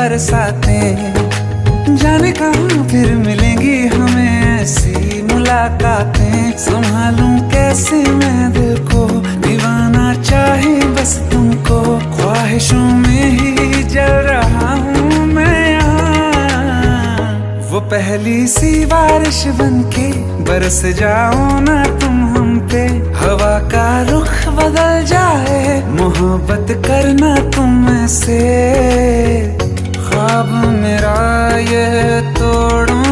बरसातें, जाने कहाँ फिर मिलेंगी हमें ऐसी मुलाकातें। संभालूं कैसे मैं दिल को, दीवाना चाहे बस तुमको, ख्वाहिशों में ही जल रहा हूँ मैं यहाँ। वो पहली सी बारिश बनके बरस जाओ ना तुम हम पे, हवा का रुख बदल जाए, मोहब्बत करना तुम ऐसे। ख्वाब मेरा ये तोड़ो